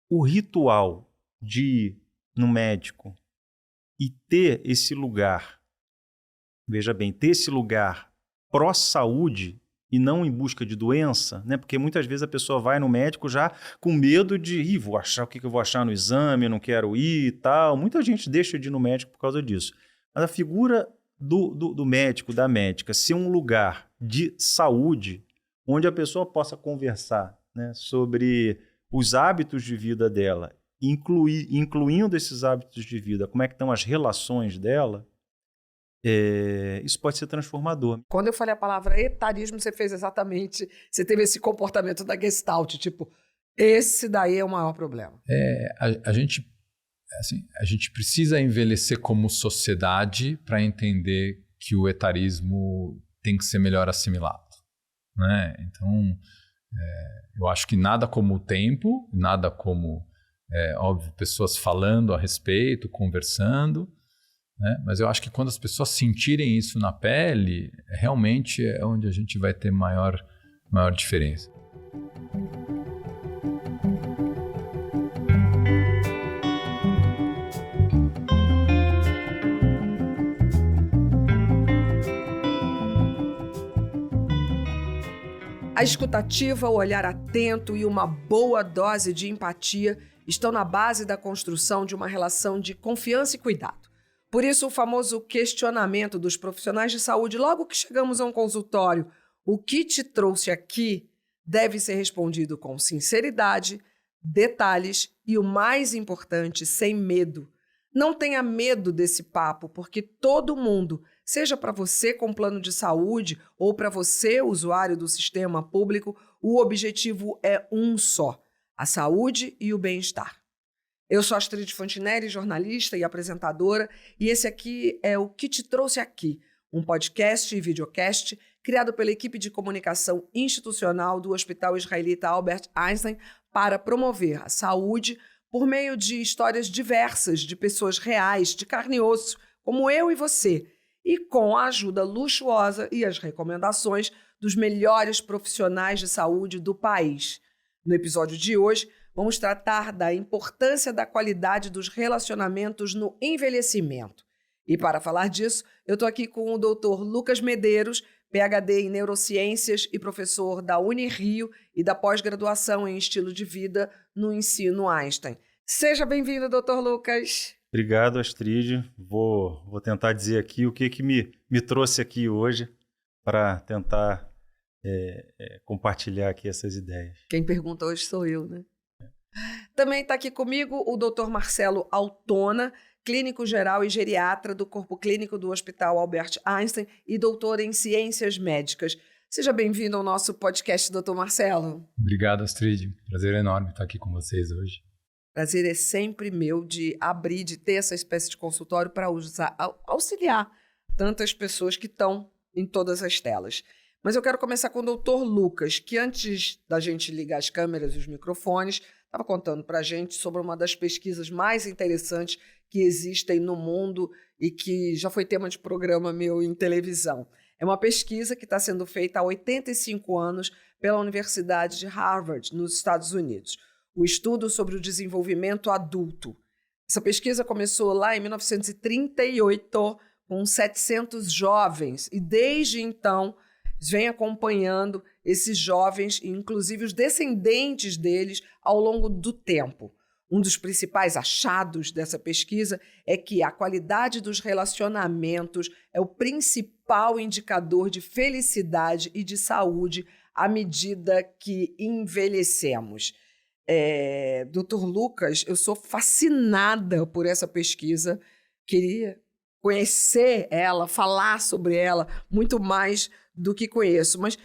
o ritual de ir no médico e ter esse lugar, veja bem, ter esse lugar pró-saúde e não em busca de doença, né? Porque muitas vezes a pessoa vai no médico já com medo de, vou achar o que eu vou achar no exame, não quero ir e tal. Muita gente deixa de ir no médico por causa disso. Mas a figura do médico, da médica, ser um lugar de saúde onde a pessoa possa conversar, né, sobre os hábitos de vida dela, incluindo esses hábitos de vida, como é que estão as relações dela, isso pode ser transformador. Quando eu falei a palavra etarismo, você fez exatamente, você teve esse comportamento da Gestalt, tipo, esse daí é o maior problema. A gente precisa envelhecer como sociedade para entender que o etarismo tem que ser melhor assimilado, né? Então, eu acho que nada como o tempo, nada como, óbvio, pessoas falando a respeito, conversando, né? Mas eu acho que quando as pessoas sentirem isso na pele, realmente é onde a gente vai ter maior diferença. A escutativa, o olhar atento e uma boa dose de empatia estão na base da construção de uma relação de confiança e cuidado. Por isso, o famoso questionamento dos profissionais de saúde, logo que chegamos a um consultório, o que te trouxe aqui, deve ser respondido com sinceridade, detalhes e, o mais importante, sem medo. Não tenha medo desse papo, porque todo mundo, seja para você com plano de saúde ou para você, usuário do sistema público, o objetivo é um só: a saúde e o bem-estar. Eu sou Astrid Fontinelli, jornalista e apresentadora, e esse aqui é o Que Te Trouxe Aqui, um podcast e videocast criado pela equipe de comunicação institucional do Hospital Israelita Albert Einstein para promover a saúde por meio de histórias diversas de pessoas reais, de carne e osso, como eu e você, e com a ajuda luxuosa e as recomendações dos melhores profissionais de saúde do país. No episódio de hoje, vamos tratar da importância da qualidade dos relacionamentos no envelhecimento. E para falar disso, eu estou aqui com o Dr. Lucas Medeiros, PhD em Neurociências e professor da Unirio e da pós-graduação em Estilo de Vida no Ensino Einstein. Seja bem-vindo, Dr. Lucas. Obrigado, Astrid. Vou tentar dizer aqui o que me trouxe aqui hoje para tentar compartilhar aqui essas ideias. Quem pergunta hoje sou eu, né? Também está aqui comigo o Dr. Marcelo Altona, clínico geral e geriatra do Corpo Clínico do Hospital Albert Einstein e doutor em Ciências Médicas. Seja bem-vindo ao nosso podcast, Dr. Marcelo. Obrigado, Astrid. Prazer enorme estar aqui com vocês hoje. Prazer é sempre meu de ter essa espécie de consultório para auxiliar tantas pessoas que estão em todas as telas. Mas eu quero começar com o Dr. Lucas, que antes da gente ligar as câmeras e os microfones, estava contando para a gente sobre uma das pesquisas mais interessantes que existem no mundo e que já foi tema de programa meu em televisão. É uma pesquisa que está sendo feita há 85 anos pela Universidade de Harvard, nos Estados Unidos. O estudo sobre o desenvolvimento adulto. Essa pesquisa começou lá em 1938 com 700 jovens e desde então vem acompanhando esses jovens, inclusive os descendentes deles, ao longo do tempo. Um dos principais achados dessa pesquisa é que a qualidade dos relacionamentos é o principal indicador de felicidade e de saúde à medida que envelhecemos. Dr. Lucas, eu sou fascinada por essa pesquisa, queria conhecer ela, falar sobre ela muito mais do que conheço, mas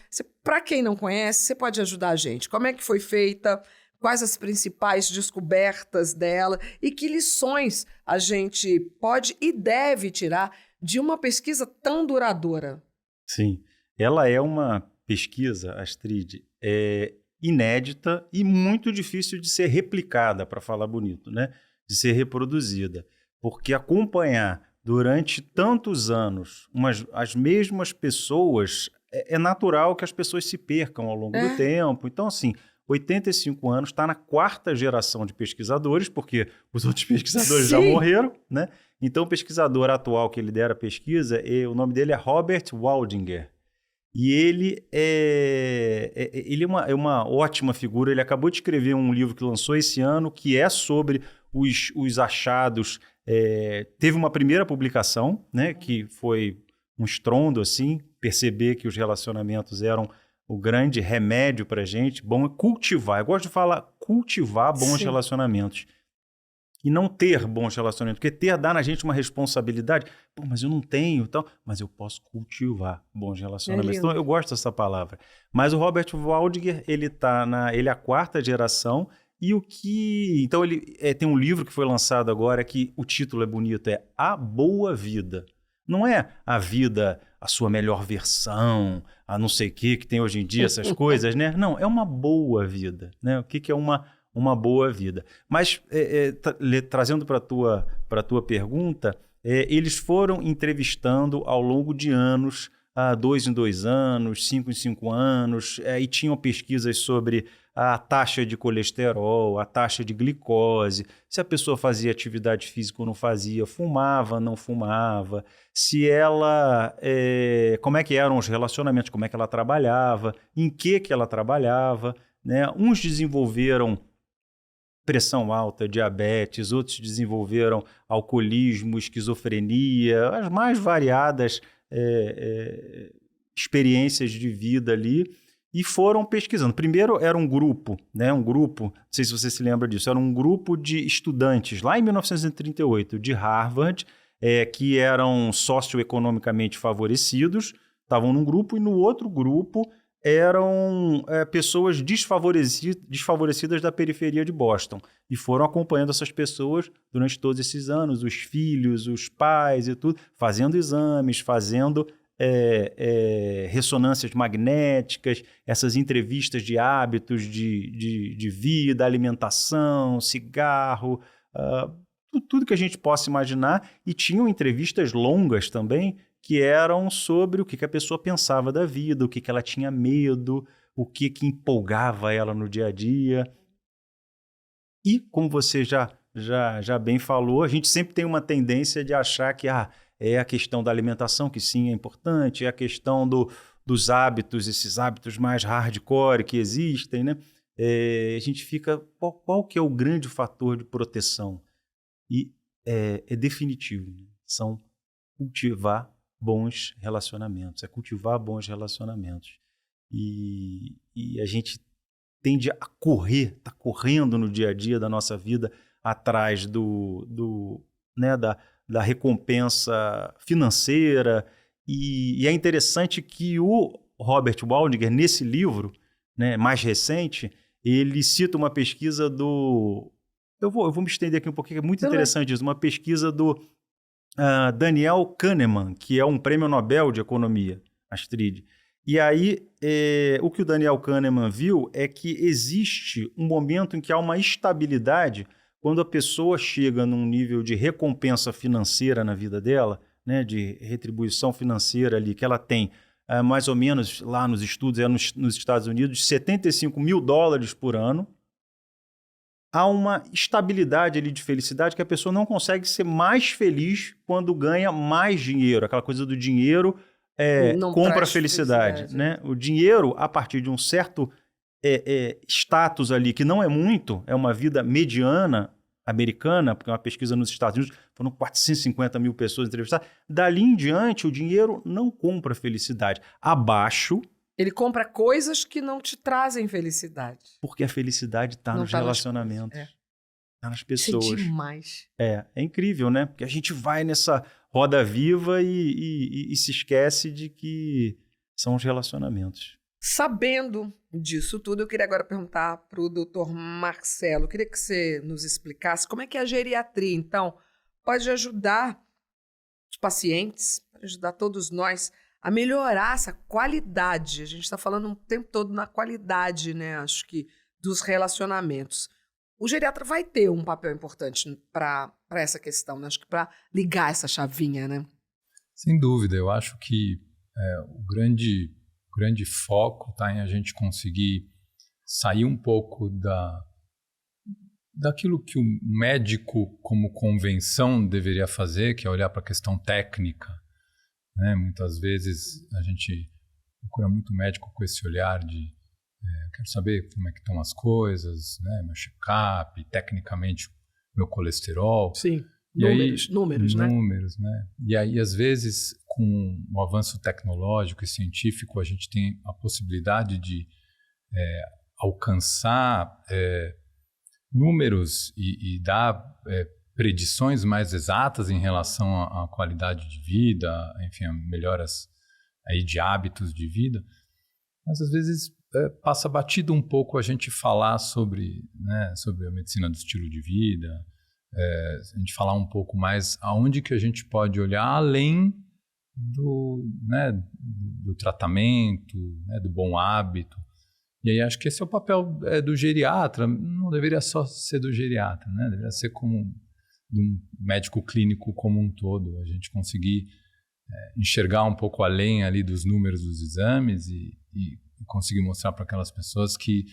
para quem não conhece, você pode ajudar a gente. Como é que foi feita? Quais as principais descobertas dela? E que lições a gente pode e deve tirar de uma pesquisa tão duradoura? Sim, ela é uma pesquisa, Astrid, inédita e muito difícil de ser replicada, para falar bonito, né? De ser reproduzida, porque acompanhar durante tantos anos as mesmas pessoas, é natural que as pessoas se percam ao longo do tempo. Então, assim, 85 anos, está na 4ª geração de pesquisadores, porque os outros pesquisadores Sim. já morreram, né? Então, o pesquisador atual que lidera a pesquisa, o nome dele é Robert Waldinger. E ele é uma ótima figura. Ele acabou de escrever um livro que lançou esse ano, que é sobre os achados. Teve uma primeira publicação, né, que foi um estrondo, assim, perceber que os relacionamentos eram o grande remédio para a gente. Bom é cultivar. Eu gosto de falar cultivar bons Sim. relacionamentos. E não ter bons relacionamentos. Porque ter dá na gente uma responsabilidade. Pô, mas eu não tenho, então, mas eu posso cultivar bons relacionamentos. Então, eu gosto dessa palavra. Mas o Robert Waldinger, ele é a 4ª geração. E então, ele tem um livro que foi lançado agora que o título é bonito, é A Boa Vida. Não é a vida, a sua melhor versão, a não sei o que tem hoje em dia, essas coisas, né? Não, é uma boa vida, né? O que é uma boa vida? Mas, trazendo para a tua pergunta, eles foram entrevistando ao longo de anos, 2 em 2 anos, 5 em 5 anos, e tinham pesquisas sobre a taxa de colesterol, a taxa de glicose, se a pessoa fazia atividade física ou não fazia, fumava, não fumava, se ela, como é que eram os relacionamentos, como é que ela trabalhava, em que ela trabalhava, né? Uns desenvolveram pressão alta, diabetes, outros desenvolveram alcoolismo, esquizofrenia, as mais variadas experiências de vida ali, e foram pesquisando. Primeiro era um grupo, né? Não sei se você se lembra disso, era um grupo de estudantes, lá em 1938, de Harvard, que eram socioeconomicamente favorecidos, estavam num grupo, e no outro grupo eram pessoas desfavorecidas da periferia de Boston. E foram acompanhando essas pessoas durante todos esses anos, os filhos, os pais e tudo, fazendo exames, fazendo ressonâncias magnéticas, essas entrevistas de hábitos de vida, alimentação, cigarro, tudo que a gente possa imaginar. E tinham entrevistas longas também, que eram sobre o que a pessoa pensava da vida, o que ela tinha medo, o que empolgava ela no dia a dia. E, como você já bem falou, a gente sempre tem uma tendência de achar que é a questão da alimentação, que sim é importante, é a questão dos hábitos, esses hábitos mais hardcore que existem, né? A gente fica, qual que é o grande fator de proteção? E é definitivo, né? São cultivar bons relacionamentos, cultivar bons relacionamentos. E a gente tende a tá correndo no dia a dia da nossa vida atrás da recompensa financeira. E é interessante que o Robert Waldinger, nesse livro, né, mais recente, ele cita uma pesquisa eu vou me estender aqui um pouquinho, é muito interessante isso, uma pesquisa do Daniel Kahneman, que é um prêmio Nobel de Economia, Astrid. E aí, o que o Daniel Kahneman viu é que existe um momento em que há uma estabilidade quando a pessoa chega num nível de recompensa financeira na vida dela, né, de retribuição financeira ali, que ela tem mais ou menos, lá nos estudos, nos Estados Unidos, $75 mil por ano. Há uma estabilidade ali de felicidade que a pessoa não consegue ser mais feliz quando ganha mais dinheiro. Aquela coisa do dinheiro compra a felicidade, né? O dinheiro, a partir de um certo status ali, que não é muito, é uma vida mediana americana, porque é uma pesquisa nos Estados Unidos, foram 450 mil pessoas entrevistadas. Dali em diante, o dinheiro não compra felicidade. Abaixo... Ele compra coisas que não te trazem felicidade. Porque a felicidade está nos relacionamentos. Está nas pessoas. Isso é demais. É incrível, né? Porque a gente vai nessa roda viva e se esquece de que são os relacionamentos. Sabendo disso tudo, eu queria agora perguntar para o Dr. Marcelo. Eu queria que você nos explicasse como é que a geriatria, então, pode ajudar os pacientes, pode ajudar todos nós a melhorar essa qualidade. A gente está falando o tempo todo na qualidade, né? Acho que dos relacionamentos. O geriatra vai ter um papel importante para essa questão, né? Acho que para ligar essa chavinha, né? Sem dúvida. Eu acho que o grande foco está em a gente conseguir sair um pouco daquilo que o médico, como convenção, deveria fazer, que é olhar para a questão técnica, né? Muitas vezes a gente procura muito médico com esse olhar de quero saber como é que estão as coisas, né? Meu check-up, tecnicamente meu colesterol. Sim, números, né? Números, né? E aí, às vezes, com o avanço tecnológico e científico, a gente tem a possibilidade de alcançar números e dar predições mais exatas em relação à qualidade de vida, enfim, a melhoras aí de hábitos de vida. Mas, às vezes, passa batido um pouco a gente falar sobre a medicina do estilo de vida, a gente falar um pouco mais aonde que a gente pode olhar além do tratamento, né, do bom hábito. E aí acho que esse é o papel do geriatra, não deveria só ser do geriatra, né? Deveria ser como de um médico clínico como um todo, a gente conseguir enxergar um pouco além ali dos números dos exames e conseguir mostrar para aquelas pessoas que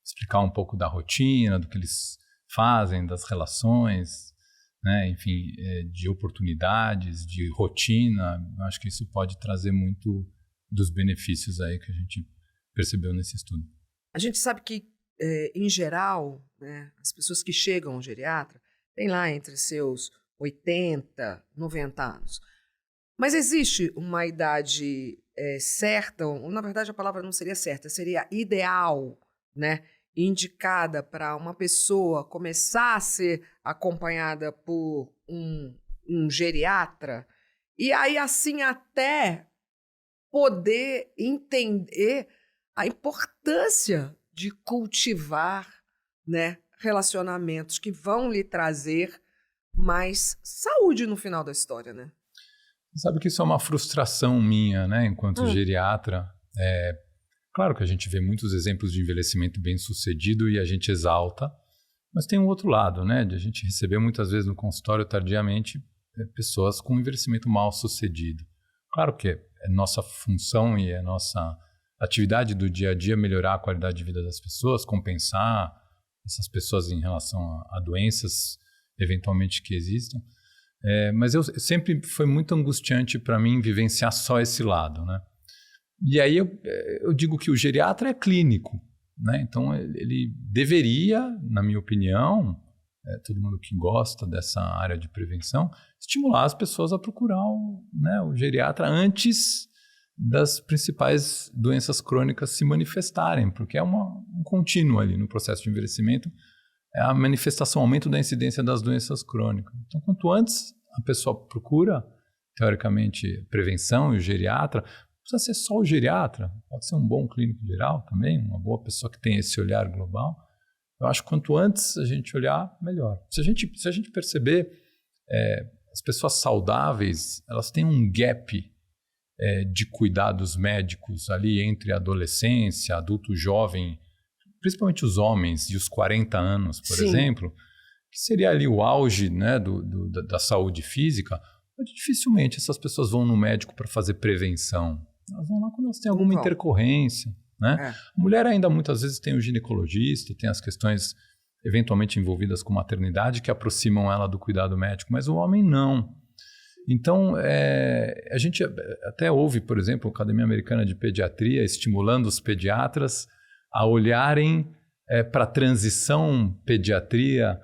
explicar um pouco da rotina, do que eles fazem, das relações, né? Enfim, de oportunidades, de rotina. Eu acho que isso pode trazer muito dos benefícios aí que a gente percebeu nesse estudo. A gente sabe que, em geral, né, as pessoas que chegam ao geriatra têm lá entre seus 80, 90 anos. Mas existe uma idade certa, ou na verdade a palavra não seria certa, seria ideal, né, indicada para uma pessoa começar a ser acompanhada por um geriatra, e aí assim até poder entender a importância de cultivar, né, relacionamentos que vão lhe trazer mais saúde no final da história, né? Sabe que isso é uma frustração minha, né, enquanto geriatra. Claro que a gente vê muitos exemplos de envelhecimento bem-sucedido e a gente exalta, mas tem um outro lado, né, de a gente receber muitas vezes no consultório tardiamente pessoas com envelhecimento mal-sucedido. Claro que é nossa função e é nossa atividade do dia a dia melhorar a qualidade de vida das pessoas, compensar essas pessoas em relação a doenças eventualmente que existam. Mas sempre foi muito angustiante para mim vivenciar só esse lado, né? E aí eu digo que o geriatra é clínico, né? Então ele deveria, na minha opinião, todo mundo que gosta dessa área de prevenção, estimular as pessoas a procurar o geriatra antes das principais doenças crônicas se manifestarem, porque é um contínuo ali no processo de envelhecimento, é a manifestação, aumento da incidência das doenças crônicas. Então, quanto antes a pessoa procura, teoricamente, prevenção e o geriatra, não precisa ser só o geriatra, pode ser um bom clínico geral também, uma boa pessoa que tem esse olhar global. Eu acho que quanto antes a gente olhar, melhor. Se a gente perceber, as pessoas saudáveis, elas têm um gap de cuidados médicos ali entre a adolescência, adulto jovem, principalmente os homens de os 40 anos, por exemplo, que seria ali o auge, né, da saúde física, mas dificilmente essas pessoas vão no médico para fazer prevenção. Elas vão lá quando elas têm alguma intercorrência, né? A mulher ainda muitas vezes tem o ginecologista, tem as questões eventualmente envolvidas com maternidade que aproximam ela do cuidado médico, mas o homem não. Então, a gente até ouve, por exemplo, a Academia Americana de Pediatria estimulando os pediatras a olharem para a transição pediatria,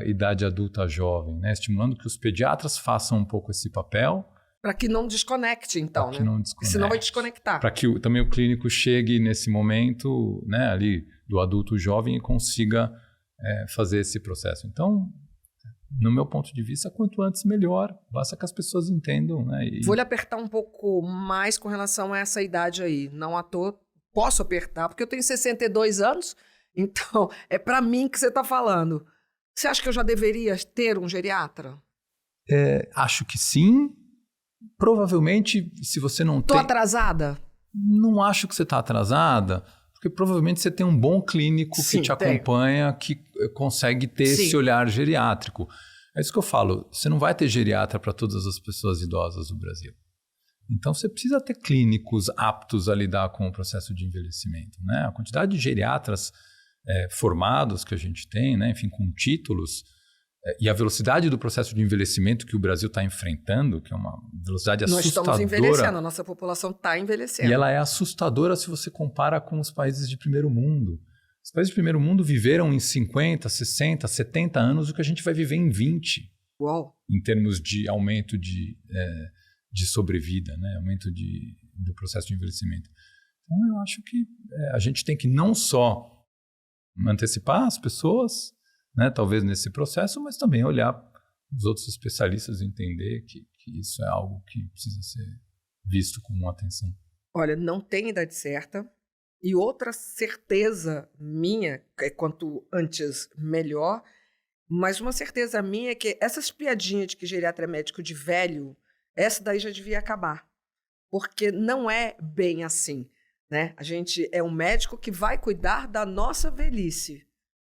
idade adulta jovem, né? Estimulando que os pediatras façam um pouco esse papel. Para que não desconecte, então, né? Não desconecte. Senão vai desconectar. Para que também o clínico chegue nesse momento, né, ali do adulto jovem e consiga fazer esse processo. Então, no meu ponto de vista, quanto antes melhor, basta que as pessoas entendam, né? Vou lhe apertar um pouco mais com relação a essa idade aí. Não à toa, posso apertar, porque eu tenho 62 anos, então é para mim que você está falando. Você acha que eu já deveria ter um geriatra? Acho que sim. Provavelmente, se você não tem... Estou atrasada? Não acho que você está atrasada, porque provavelmente você tem um bom clínico que te acompanha, que consegue ter esse olhar geriátrico. É isso que eu falo, você não vai ter geriatra para todas as pessoas idosas do Brasil. Então, você precisa ter clínicos aptos a lidar com o processo de envelhecimento, né? A quantidade de geriatras formados que a gente tem, né? Enfim, com títulos, e a velocidade do processo de envelhecimento que o Brasil está enfrentando, que é uma velocidade assustadora. Nós estamos envelhecendo, a nossa população está envelhecendo. E ela é assustadora se você compara com os países de primeiro mundo. Os países de primeiro mundo viveram em 50, 60, 70 anos o que a gente vai viver em 20. Uau. Em termos de aumento de sobrevida, né? Aumento do processo de envelhecimento. Então, eu acho que a gente tem que não só antecipar as pessoas, né, talvez nesse processo, mas também olhar os outros especialistas e entender que isso é algo que precisa ser visto com atenção. Olha, não tem idade certa. E outra certeza minha, quanto antes melhor, mas uma certeza minha é que essas piadinhas de que geriatra é médico de velho, essa daí já devia acabar. Porque não é bem assim, né? A gente é um médico que vai cuidar da nossa velhice.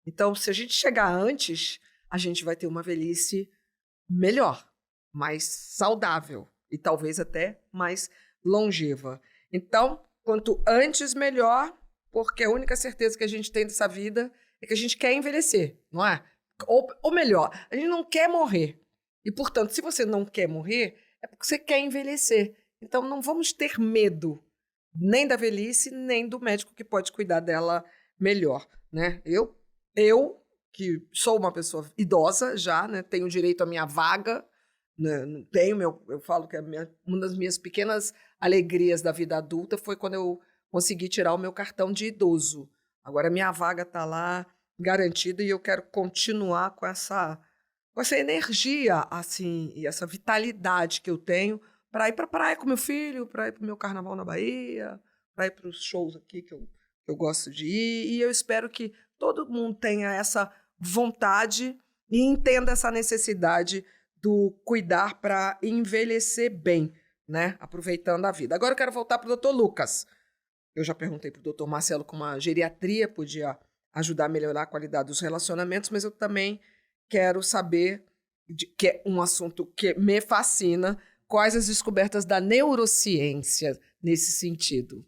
Então, se a gente chegar antes, a gente vai ter uma velhice melhor, mais saudável e talvez até mais longeva. Então, quanto antes, melhor, porque a única certeza que a gente tem dessa vida é que a gente quer envelhecer, não é? Ou melhor, a gente não quer morrer. E, portanto, se você não quer morrer, é porque você quer envelhecer. Então, não vamos ter medo nem da velhice, nem do médico que pode cuidar dela melhor, né? Eu que sou uma pessoa idosa já, né, tenho direito à minha vaga, né, eu falo que uma das minhas pequenas alegrias da vida adulta foi quando eu consegui tirar o meu cartão de idoso. Agora minha vaga está lá garantida e eu quero continuar com essa energia assim, e essa vitalidade que eu tenho para ir para a praia com meu filho, para ir para o meu carnaval na Bahia, para ir para os shows aqui que eu gosto de ir, e eu espero que todo mundo tenha essa vontade e entenda essa necessidade do cuidar para envelhecer bem, né? Aproveitando a vida. Agora eu quero voltar para o Dr. Lucas. Eu já perguntei para o Dr. Marcelo como a geriatria podia ajudar a melhorar a qualidade dos relacionamentos, mas eu também quero saber, que é um assunto que me fascina, quais as descobertas da neurociência nesse sentido.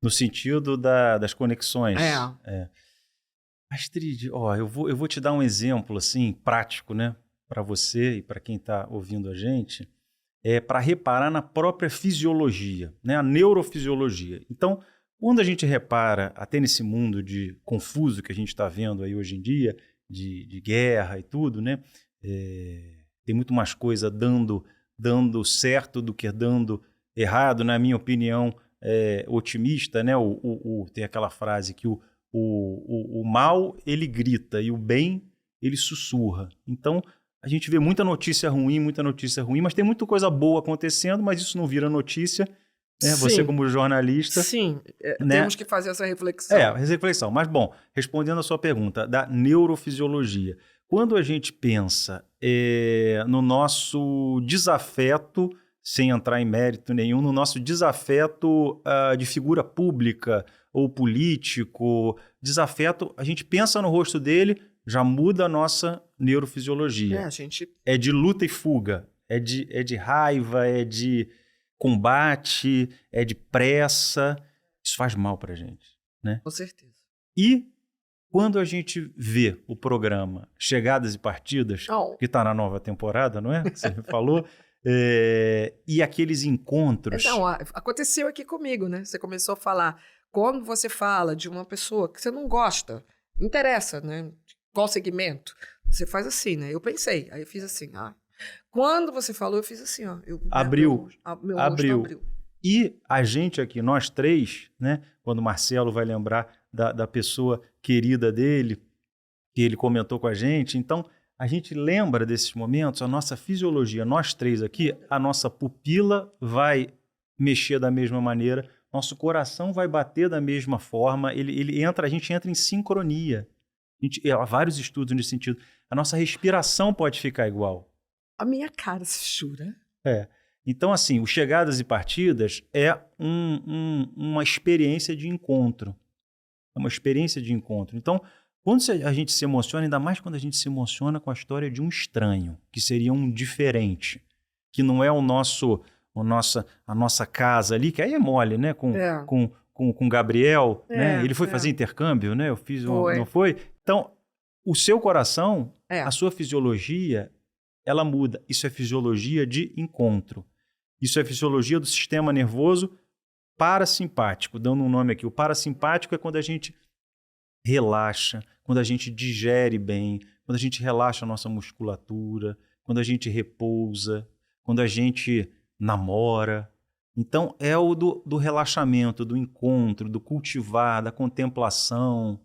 No sentido das conexões. É. Astrid, eu vou te dar um exemplo assim, prático, né, para você e para quem está ouvindo a gente, para reparar na própria fisiologia, né, a neurofisiologia. Então, quando a gente repara, até nesse mundo de confuso que a gente está vendo aí hoje em dia, de guerra e tudo, né, tem muito mais coisa dando certo do que dando errado, na minha opinião, otimista, né, tem aquela frase que o mal, ele grita e o bem, ele sussurra. Então, a gente vê muita notícia ruim, mas tem muita coisa boa acontecendo, mas isso não vira notícia. Né? Você, como jornalista... Sim, né? Temos que fazer essa reflexão. Reflexão. Mas, bom, respondendo a sua pergunta, da neurofisiologia. Quando a gente pensa no nosso desafeto, sem entrar em mérito nenhum, no nosso desafeto de figura pública ou político, desafeto, a gente pensa no rosto dele, já muda a nossa neurofisiologia. É de luta e fuga, é de raiva, é de combate, é de pressa. Isso faz mal pra gente, né? Com certeza. E quando a gente vê o programa Chegadas e Partidas, que está na nova temporada, não é? Você me falou. E aqueles encontros... Não, aconteceu aqui comigo, né? Você começou a falar... Quando você fala de uma pessoa que você não gosta, interessa, né? Qual segmento? Você faz assim, né? Eu pensei, aí eu fiz assim. Quando você falou, eu fiz assim, ó. Abriu. Meu abriu. E a gente aqui, nós três, né? Quando o Marcelo vai lembrar da pessoa querida dele, que ele comentou com a gente. Então, a gente lembra desses momentos, a nossa fisiologia, nós três aqui, a nossa pupila vai mexer da mesma maneira, nosso coração vai bater da mesma forma, a gente entra em sincronia. Há vários estudos nesse sentido. A nossa respiração pode ficar igual. A minha cara se jura. Então, assim, o Chegadas e Partidas é uma experiência de encontro. É uma experiência de encontro. Então, quando a gente se emociona, ainda mais quando a gente se emociona com a história de um estranho, que seria um diferente, que não é o nosso a nossa casa ali, que aí é mole, né? Com Gabriel, né? Ele foi fazer intercâmbio, né? Eu fiz, não foi? Então, o seu coração, a sua fisiologia, ela muda. Isso é fisiologia de encontro. Isso é fisiologia do sistema nervoso parasimpático. Dando um nome aqui, o parasimpático é quando a gente relaxa, quando a gente digere bem, quando a gente relaxa a nossa musculatura, quando a gente repousa, quando a gente namora. Então, é o do relaxamento, do encontro, do cultivar, da contemplação.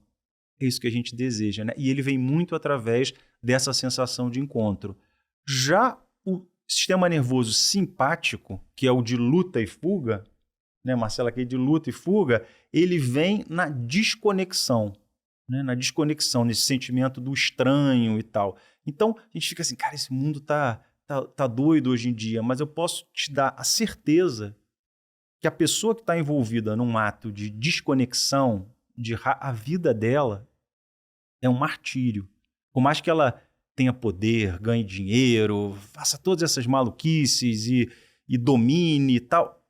É isso que a gente deseja, né? E ele vem muito através dessa sensação de encontro. Já o sistema nervoso simpático, que é o de luta e fuga, né, Marcela, aqui de luta e fuga, ele vem na desconexão, né? Na desconexão, nesse sentimento do estranho e tal. Então, a gente fica assim, cara, esse mundo tá doido hoje em dia, mas eu posso te dar a certeza que a pessoa que está envolvida num ato de desconexão, a vida dela é um martírio. Por mais que ela tenha poder, ganhe dinheiro, faça todas essas maluquices e domine e tal,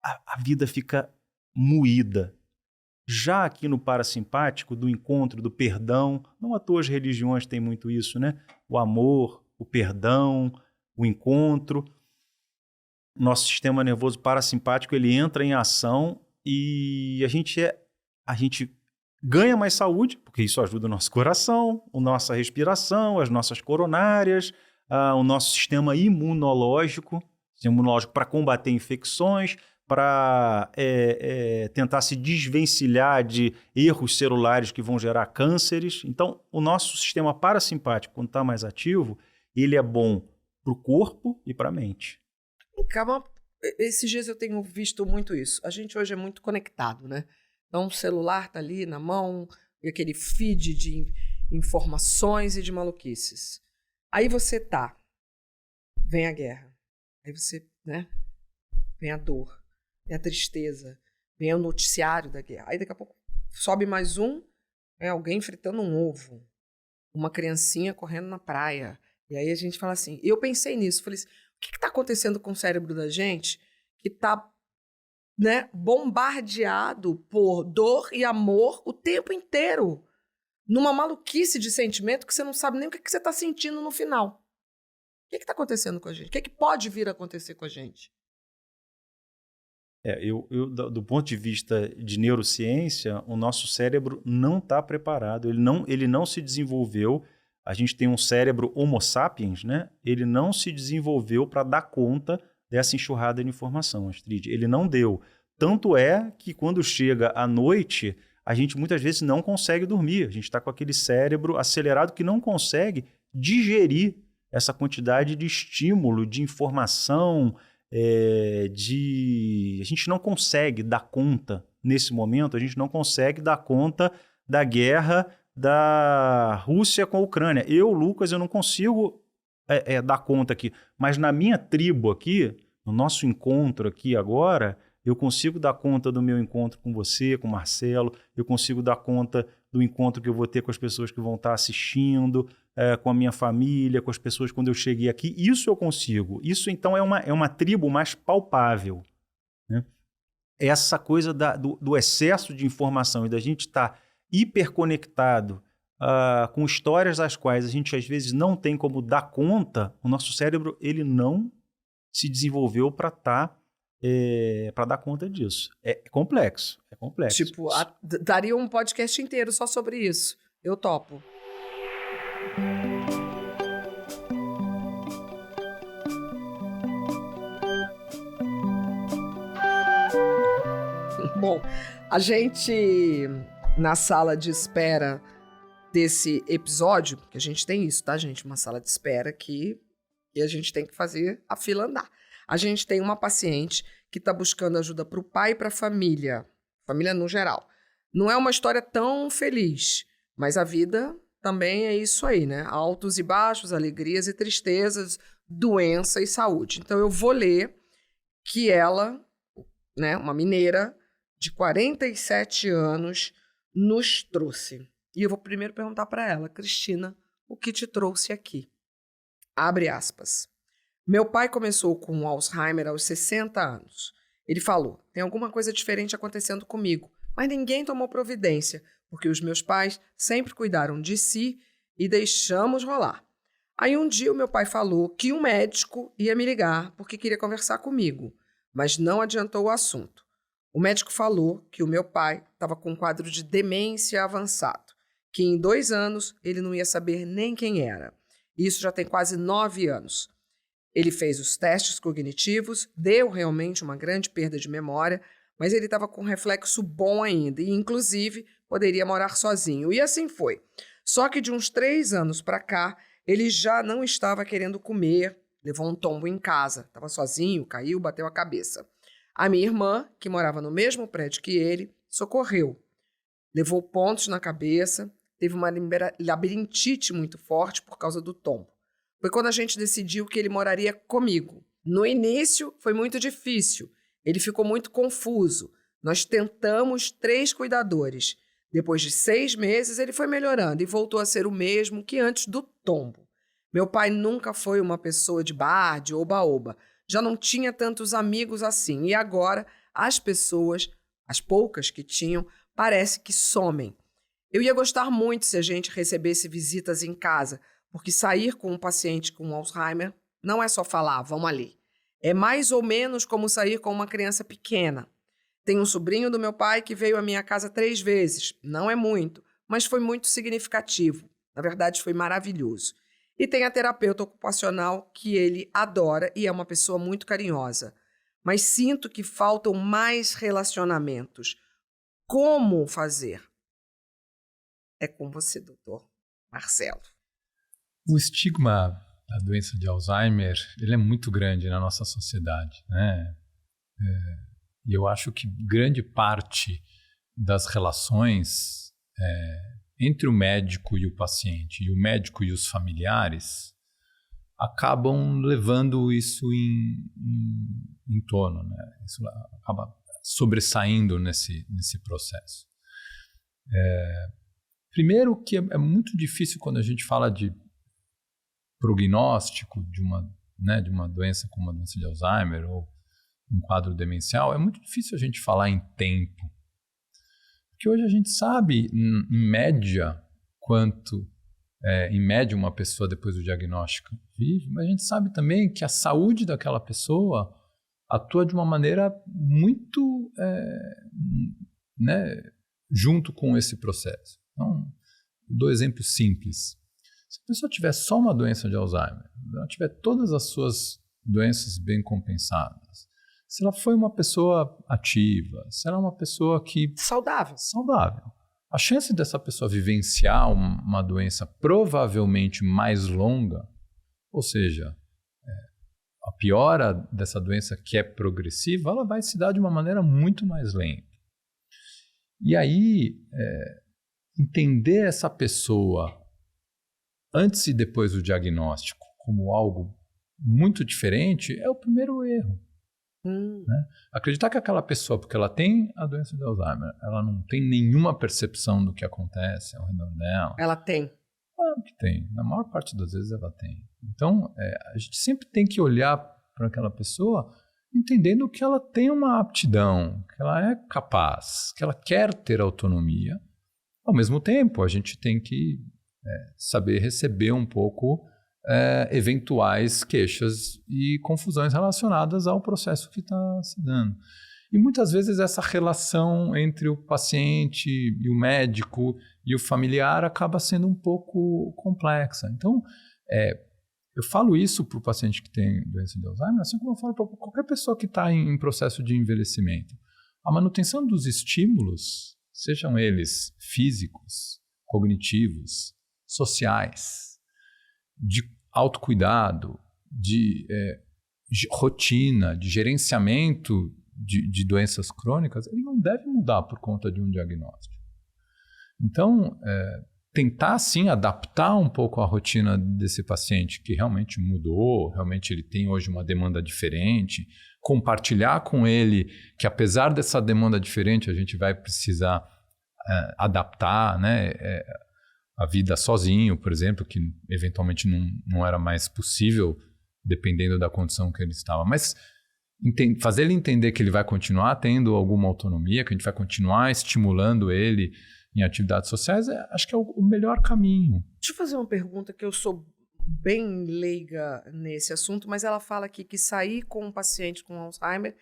a vida fica moída. Já aqui no parasimpático, do encontro, do perdão, não à toa as religiões têm muito isso, né? O amor, o perdão, o encontro. Nosso sistema nervoso parasimpático, ele entra em ação e a gente ganha mais saúde, porque isso ajuda o nosso coração, a nossa respiração, as nossas coronárias, o nosso sistema imunológico para combater infecções, para tentar se desvencilhar de erros celulares que vão gerar cânceres. Então, o nosso sistema parasimpático, quando está mais ativo, ele é bom para o corpo e para a mente. Calma, esses dias eu tenho visto muito isso. A gente hoje é muito conectado, né? Então, o celular tá ali na mão, e aquele feed de informações e de maluquices. Aí você vem a guerra. Aí você, né? Vem a dor, vem a tristeza, vem o noticiário da guerra. Aí daqui a pouco sobe mais alguém fritando um ovo, uma criancinha correndo na praia. E aí a gente fala assim, eu pensei nisso, falei assim, o que está acontecendo com o cérebro da gente que está, né, bombardeado por dor e amor o tempo inteiro, numa maluquice de sentimento que você não sabe nem o que você está sentindo no final. O que está acontecendo com a gente? O que pode vir a acontecer com a gente? Eu, do ponto de vista de neurociência, o nosso cérebro não está preparado, ele não se desenvolveu. A gente tem um cérebro Homo sapiens, né? Ele não se desenvolveu para dar conta dessa enxurrada de informação, Astrid. Ele não deu. Tanto é que quando chega à noite, a gente muitas vezes não consegue dormir. A gente está com aquele cérebro acelerado que não consegue digerir essa quantidade de estímulo, de informação, a gente não consegue dar conta, nesse momento, a gente não consegue dar conta da guerra da Rússia com a Ucrânia. Lucas, eu não consigo dar conta aqui. Mas na minha tribo aqui, no nosso encontro aqui agora, eu consigo dar conta do meu encontro com você, com o Marcelo, eu consigo dar conta do encontro que eu vou ter com as pessoas que vão estar assistindo, com a minha família, com as pessoas quando eu cheguei aqui. Isso eu consigo. Isso, então, é uma tribo mais palpável, né? Essa coisa do excesso de informação e da gente estar hiperconectado com histórias das quais a gente às vezes não tem como dar conta, o nosso cérebro ele não se desenvolveu para dar conta disso. É complexo. Tipo, daria um podcast inteiro só sobre isso. Eu topo. Bom, a gente, na sala de espera desse episódio, que a gente tem isso, tá, gente? Uma sala de espera que a gente tem que fazer a fila andar. A gente tem uma paciente que está buscando ajuda para o pai e para a família no geral. Não é uma história tão feliz, mas a vida também é isso aí, né? Altos e baixos, alegrias e tristezas, doença e saúde. Então eu vou ler que ela, né, uma mineira de 47 anos, nos trouxe. E eu vou primeiro perguntar para ela, Cristina, o que te trouxe aqui? Abre aspas. Meu pai começou com Alzheimer aos 60 anos. Ele falou, tem alguma coisa diferente acontecendo comigo, mas ninguém tomou providência, porque os meus pais sempre cuidaram de si e deixamos rolar. Aí um dia o meu pai falou que um médico ia me ligar porque queria conversar comigo, mas não adiantou o assunto. O médico falou que o meu pai estava com um quadro de demência avançado, que em 2 anos ele não ia saber nem quem era. Isso já tem quase 9 anos. Ele fez os testes cognitivos, deu realmente uma grande perda de memória, mas ele estava com um reflexo bom ainda e, inclusive, poderia morar sozinho. E assim foi. Só que de uns 3 anos para cá, ele já não estava querendo comer, levou um tombo em casa, estava sozinho, caiu, bateu a cabeça. A minha irmã, que morava no mesmo prédio que ele, socorreu. Levou pontos na cabeça, teve uma labirintite muito forte por causa do tombo. Foi quando a gente decidiu que ele moraria comigo. No início, foi muito difícil. Ele ficou muito confuso. Nós tentamos 3 cuidadores. Depois de 6 meses, ele foi melhorando e voltou a ser o mesmo que antes do tombo. Meu pai nunca foi uma pessoa de bar, de oba-oba. Já não tinha tantos amigos assim. E agora, as pessoas, as poucas que tinham, parece que somem. Eu ia gostar muito se a gente recebesse visitas em casa, porque sair com um paciente com Alzheimer não é só falar, vamos ali. É mais ou menos como sair com uma criança pequena. Tem um sobrinho do meu pai que veio à minha casa 3 vezes. Não é muito, mas foi muito significativo. Na verdade, foi maravilhoso. E tem a terapeuta ocupacional que ele adora e é uma pessoa muito carinhosa. Mas sinto que faltam mais relacionamentos. Como fazer? É com você, doutor Marcelo. O estigma da doença de Alzheimer, ele é muito grande na nossa sociedade, né? E eu acho que grande parte das relações entre o médico e o paciente, e o médico e os familiares, acabam levando isso em torno, né? Isso acaba sobressaindo nesse processo. Primeiro que é muito difícil quando a gente fala de prognóstico de uma doença como a doença de Alzheimer ou um quadro demencial, é muito difícil a gente falar em tempo. Porque hoje a gente sabe, em média, quanto, em média, uma pessoa depois do diagnóstico vive, mas a gente sabe também que a saúde daquela pessoa atua de uma maneira muito junto com esse processo. Então, dou exemplos simples. Se a pessoa tiver só uma doença de Alzheimer, ela tiver todas as suas doenças bem compensadas, se ela foi uma pessoa ativa, se ela é uma pessoa que... Saudável. A chance dessa pessoa vivenciar uma doença provavelmente mais longa, ou seja, a piora dessa doença que é progressiva, ela vai se dar de uma maneira muito mais lenta. E aí, entender essa pessoa antes e depois do diagnóstico como algo muito diferente é o primeiro erro. Né? Acreditar que aquela pessoa, porque ela tem a doença de Alzheimer, ela não tem nenhuma percepção do que acontece ao redor dela. Ela tem. Claro que tem. Na maior parte das vezes ela tem. Então, a gente sempre tem que olhar para aquela pessoa entendendo que ela tem uma aptidão, que ela é capaz, que ela quer ter autonomia. Ao mesmo tempo, a gente tem que saber receber um pouco eventuais queixas e confusões relacionadas ao processo que está se dando. E muitas vezes essa relação entre o paciente e o médico e o familiar acaba sendo um pouco complexa. Então, eu falo isso para o paciente que tem doença de Alzheimer, assim como eu falo para qualquer pessoa que está em processo de envelhecimento. A manutenção dos estímulos, sejam eles físicos, cognitivos, sociais, de autocuidado, de rotina, de gerenciamento de doenças crônicas, ele não deve mudar por conta de um diagnóstico. Então, tentar, sim, adaptar um pouco a rotina desse paciente que realmente mudou, realmente ele tem hoje uma demanda diferente, compartilhar com ele que apesar dessa demanda diferente, a gente vai precisar adaptar, né, a vida sozinho, por exemplo, que eventualmente não era mais possível dependendo da condição que ele estava. Mas fazer ele entender que ele vai continuar tendo alguma autonomia, que a gente vai continuar estimulando ele em atividades sociais, acho que é o melhor caminho. Deixa eu fazer uma pergunta que eu sou bem leiga nesse assunto, mas ela fala aqui que sair com um paciente com Alzheimer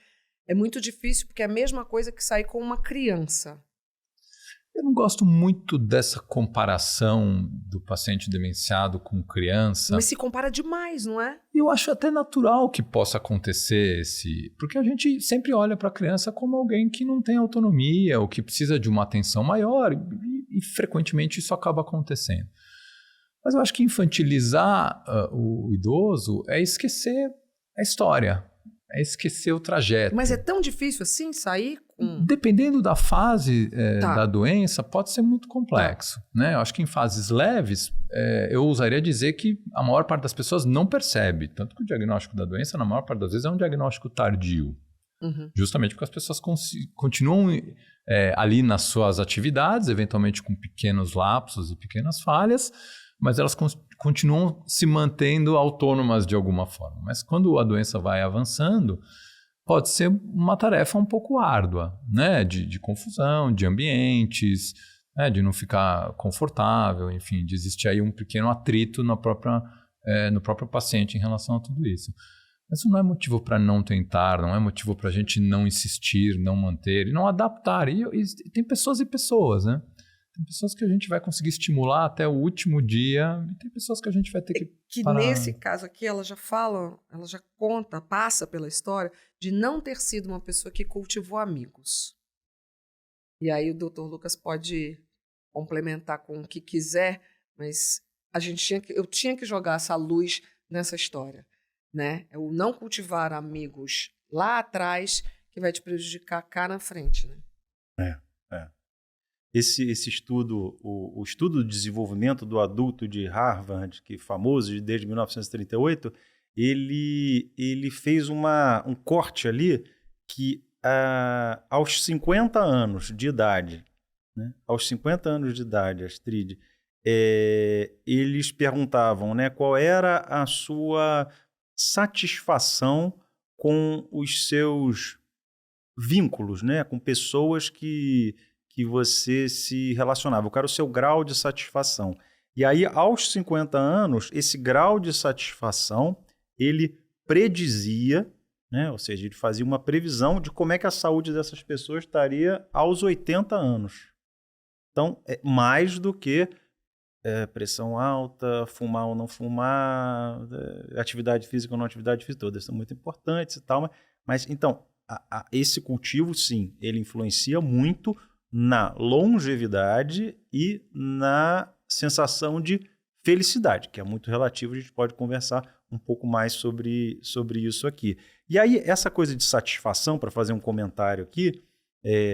é muito difícil porque é a mesma coisa que sair com uma criança. Eu não gosto muito dessa comparação do paciente demenciado com criança. Mas se compara demais, não é? Eu acho até natural que possa acontecer porque a gente sempre olha para a criança como alguém que não tem autonomia ou que precisa de uma atenção maior e frequentemente isso acaba acontecendo. Mas eu acho que infantilizar o idoso é esquecer a história, é esquecer o trajeto. Mas é tão difícil assim sair com... Dependendo da fase da doença, pode ser muito complexo. Né? Eu acho que em fases leves, eu ousaria dizer que a maior parte das pessoas não percebe. Tanto que o diagnóstico da doença, na maior parte das vezes, é um diagnóstico tardio. Justamente porque as pessoas continuam ali nas suas atividades, eventualmente com pequenos lapsos e pequenas falhas, mas elas continuam se mantendo autônomas de alguma forma. Mas quando a doença vai avançando, pode ser uma tarefa um pouco árdua, né? De confusão, de ambientes, né? De não ficar confortável, enfim, de existir aí um pequeno atrito no próprio paciente em relação a tudo isso. Mas isso não é motivo para não tentar, não é motivo para a gente não insistir, não manter e não adaptar. E tem pessoas e pessoas, né? Tem pessoas que a gente vai conseguir estimular até o último dia e tem pessoas que a gente vai ter que parar. Nesse caso aqui, ela já fala, ela já conta, passa pela história de não ter sido uma pessoa que cultivou amigos. E aí o Dr. Lucas pode complementar com o que quiser, mas eu tinha que jogar essa luz nessa história, né? É o não cultivar amigos lá atrás que vai te prejudicar cá na frente, né? Esse estudo, o estudo do desenvolvimento do adulto de Harvard, que é famoso desde 1938, ele fez um corte ali que aos 50 anos de idade, né? Aos 50 anos de idade, Astrid, eles perguntavam, né, qual era a sua satisfação com os seus vínculos, né, com pessoas que você se relacionava, qual era o seu grau de satisfação. E aí, aos 50 anos, esse grau de satisfação, ele predizia, né? Ou seja, ele fazia uma previsão de como é que a saúde dessas pessoas estaria aos 80 anos. Então, é mais do que pressão alta, fumar ou não fumar, atividade física ou não atividade física, todas são muito importantes e tal, mas então, esse cultivo, sim, ele influencia muito na longevidade e na sensação de felicidade, que é muito relativo, a gente pode conversar um pouco mais sobre isso aqui. E aí, essa coisa de satisfação, para fazer um comentário aqui,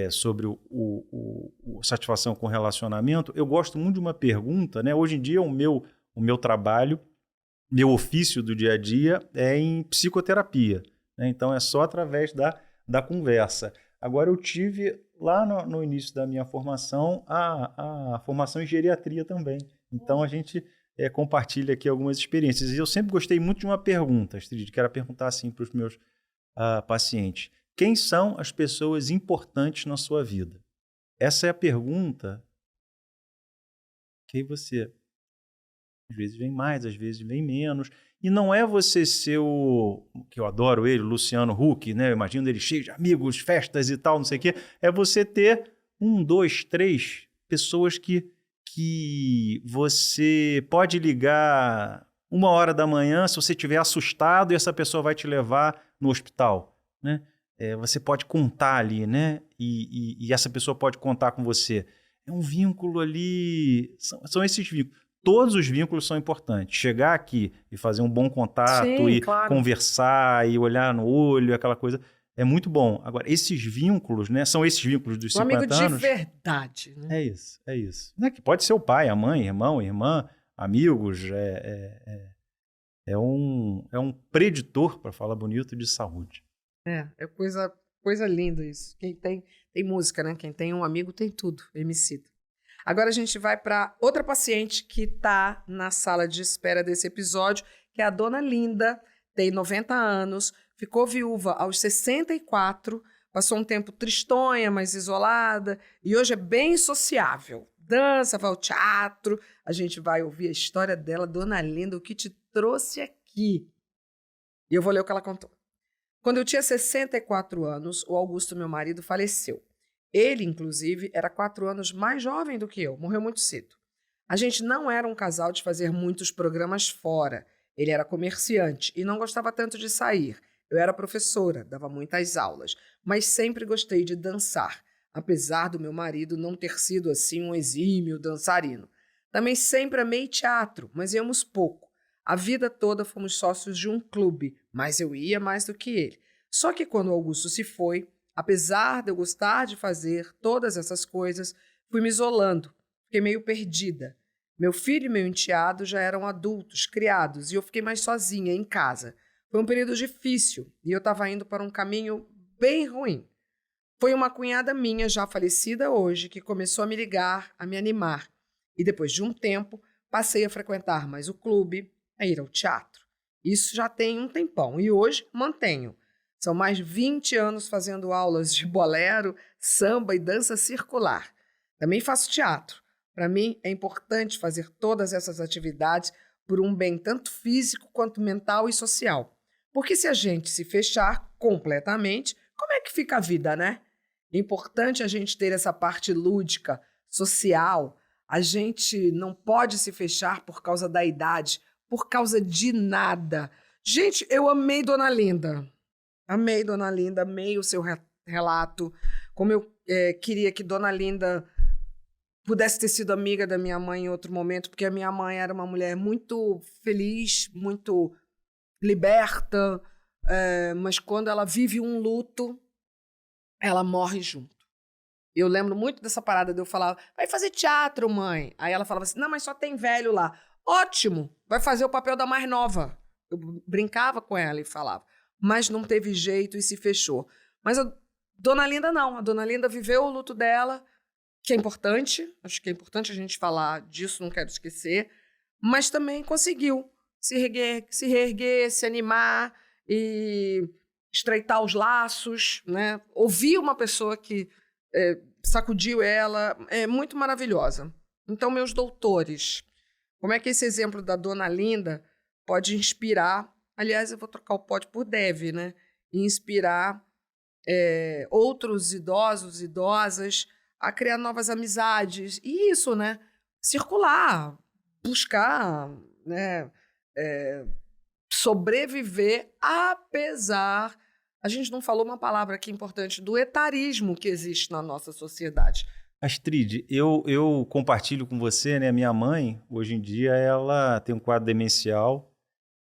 sobre o satisfação com relacionamento, eu gosto muito de uma pergunta, né? Hoje em dia, o meu trabalho, meu ofício do dia a dia é em psicoterapia, né? Então, é só através da conversa. Agora, eu tive lá no início da minha formação a formação em geriatria também. Então, a gente compartilha aqui algumas experiências. E eu sempre gostei muito de uma pergunta, Astrid, que era perguntar assim para os meus pacientes. Quem são as pessoas importantes na sua vida? Essa é a pergunta que você, às vezes, vem mais, às vezes vem menos. E não é você ser que eu adoro ele, Luciano Huck, né? Eu imagino ele cheio de amigos, festas e tal, não sei o quê. É você ter 1, 2, 3 pessoas que você pode ligar 1h da manhã se você estiver assustado e essa pessoa vai te levar no hospital, né? Você pode contar ali, né? E essa pessoa pode contar com você. É um vínculo ali, são esses vínculos. Todos os vínculos são importantes. Chegar aqui e fazer um bom contato, sim, e claro, conversar e olhar no olho, aquela coisa, é muito bom. Agora, esses vínculos, né? São esses vínculos dos 50 anos. Um amigo de verdade, né? É isso. Né? Que pode ser o pai, a mãe, irmão, irmã, amigos. É um preditor, para falar bonito, de saúde. É coisa linda isso. Quem tem música, né? Quem tem um amigo tem tudo, Emicida. Agora a gente vai para outra paciente que está na sala de espera desse episódio, que é a dona Linda. tem 90 anos, ficou viúva aos 64, passou um tempo tristonha, mais isolada, e hoje é bem sociável. Dança, vai ao teatro, a gente vai ouvir a história dela, Dona Linda, o que te trouxe aqui. E eu vou ler o que ela contou. Quando eu tinha 64 anos, o Augusto, meu marido, faleceu. Ele, inclusive, era 4 anos mais jovem do que eu, morreu muito cedo. A gente não era um casal de fazer muitos programas fora. Ele era comerciante e não gostava tanto de sair. Eu era professora, dava muitas aulas, mas sempre gostei de dançar, apesar do meu marido não ter sido assim um exímio dançarino. Também sempre amei teatro, mas íamos pouco. A vida toda fomos sócios de um clube, mas eu ia mais do que ele. Só que quando o Augusto se foi, apesar de eu gostar de fazer todas essas coisas, fui me isolando, fiquei meio perdida. Meu filho e meu enteado já eram adultos, criados, e eu fiquei mais sozinha em casa. Foi um período difícil e eu estava indo para um caminho bem ruim. Foi uma cunhada minha, já falecida hoje, que começou a me ligar, a me animar. E depois de um tempo, passei a frequentar mais o clube, a ir ao teatro. Isso já tem um tempão e hoje mantenho. São mais 20 anos fazendo aulas de bolero, samba e dança circular. Também faço teatro. Para mim, é importante fazer todas essas atividades por um bem tanto físico quanto mental e social. Porque se a gente se fechar completamente, como é que fica a vida, né? É importante a gente ter essa parte lúdica, social. A gente não pode se fechar por causa da idade, por causa de nada. Gente, eu amei Dona Linda. Amei Dona Linda, amei o seu relato. Como eu queria que Dona Linda pudesse ter sido amiga da minha mãe em outro momento, porque a minha mãe era uma mulher muito feliz, muito liberta, mas quando ela vive um luto, ela morre junto. Eu lembro muito dessa parada de eu falar, vai fazer teatro, mãe. Aí ela falava assim, não, mas só tem velho lá. Ótimo, vai fazer o papel da mais nova. Eu brincava com ela e falava, mas não teve jeito e se fechou. Mas a Dona Linda não, a Dona Linda viveu o luto dela, que é importante, acho que é importante a gente falar disso, não quero esquecer, mas também conseguiu se reerguer, se animar e estreitar os laços, né? Ouvir uma pessoa que sacudiu ela, é muito maravilhosa. Então, meus doutores, como é que esse exemplo da Dona Linda pode inspirar, aliás, eu vou trocar o pode por deve, né? E inspirar outros idosos, idosas, a criar novas amizades. E isso, né? Circular, buscar, né? Sobreviver, apesar... A gente não falou uma palavra aqui importante do etarismo que existe na nossa sociedade. Astrid, eu compartilho com você, né? Minha mãe, hoje em dia, ela tem um quadro demencial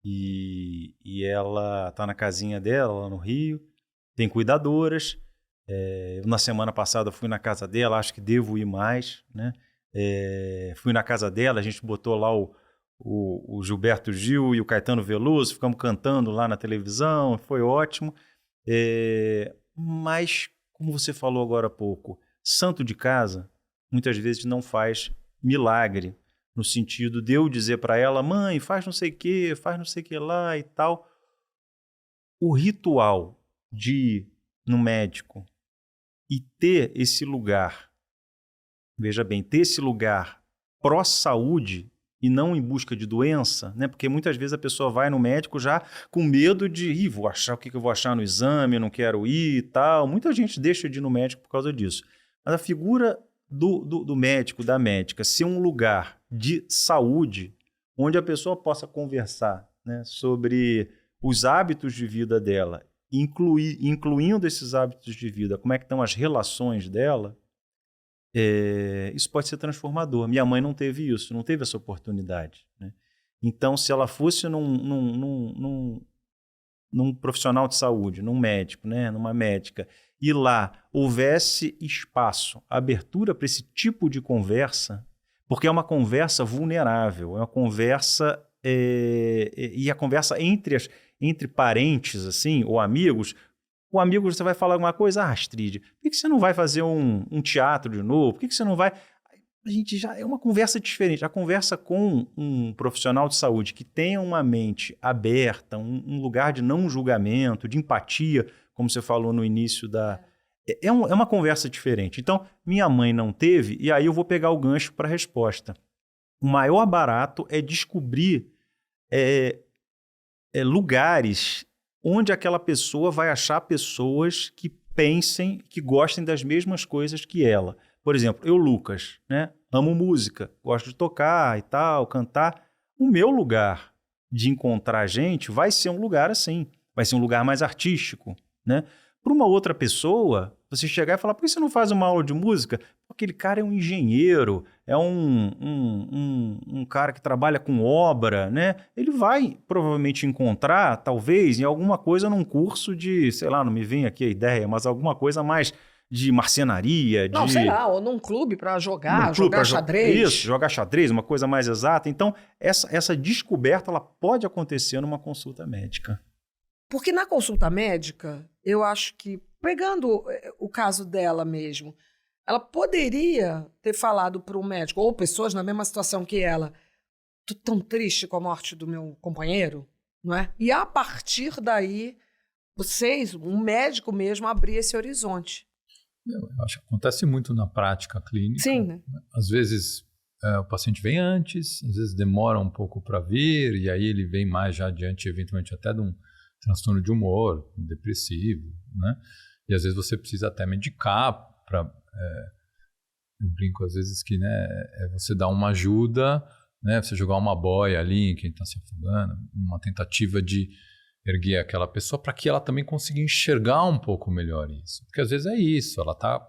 e ela está na casinha dela, lá no Rio, tem cuidadoras. Eu, na semana passada, fui na casa dela, acho que devo ir mais, né? Fui na casa dela, a gente botou lá o Gilberto Gil e o Caetano Veloso, ficamos cantando lá na televisão, foi ótimo. Mas, como você falou agora há pouco, santo de casa muitas vezes não faz milagre, no sentido de eu dizer para ela, mãe, faz não sei o que, faz não sei o que lá e tal. O ritual de ir no médico e ter esse lugar, veja bem, ter esse lugar pró-saúde e não em busca de doença, né? Porque muitas vezes a pessoa vai no médico já com medo de, vou achar o que eu vou achar no exame, não quero ir e tal. Muita gente deixa de ir no médico por causa disso. Mas a figura do médico, da médica, ser um lugar de saúde onde a pessoa possa conversar, né, sobre os hábitos de vida dela, incluindo esses hábitos de vida, como é que estão as relações dela, isso pode ser transformador. Minha mãe não teve isso, não teve essa oportunidade, né? Então, se ela fosse num profissional de saúde, num médico, né, numa médica, e lá houvesse espaço, abertura para esse tipo de conversa, porque é uma conversa vulnerável, é uma conversa, e a conversa entre parentes, assim, ou amigos. O amigo, você vai falar alguma coisa, Astrid, por que você não vai fazer um teatro de novo? Por que você não vai... a gente já é uma conversa diferente. A conversa com um profissional de saúde que tenha uma mente aberta, um lugar de não julgamento, de empatia, como você falou no início é uma conversa diferente. Então, minha mãe não teve, e aí eu vou pegar o gancho para a resposta. O maior barato é descobrir lugares onde aquela pessoa vai achar pessoas que pensem, que gostem das mesmas coisas que ela. Por exemplo, eu, Lucas, né, amo música, gosto de tocar e tal, cantar. O meu lugar de encontrar gente vai ser um lugar assim, vai ser um lugar mais artístico, né? Para uma outra pessoa, você chegar e falar, por que você não faz uma aula de música? Aquele cara é um engenheiro, é um cara que trabalha com obra, né? Ele vai provavelmente encontrar, talvez, em alguma coisa num curso de, sei lá, não me vem aqui a ideia, mas alguma coisa mais de marcenaria, Não, sei lá, ou num clube para jogar xadrez. Isso, jogar xadrez, uma coisa mais exata. Então, essa descoberta ela pode acontecer numa consulta médica. Porque na consulta médica, eu acho que, pegando o caso dela mesmo, ela poderia ter falado para um médico, ou pessoas na mesma situação que ela, tô tão triste com a morte do meu companheiro, não é? E a partir daí, um médico mesmo, abrir esse horizonte. Eu acho que acontece muito na prática clínica. Sim, né? Às vezes o paciente vem antes, às vezes demora um pouco para vir, e aí ele vem mais já adiante, eventualmente até de um transtorno de humor, depressivo, né? E às vezes você precisa até medicar para... eu brinco às vezes que, né, você dar uma ajuda, né, você jogar uma boia ali em quem está se afogando, uma tentativa de erguer aquela pessoa para que ela também consiga enxergar um pouco melhor isso. Porque às vezes é isso, ela está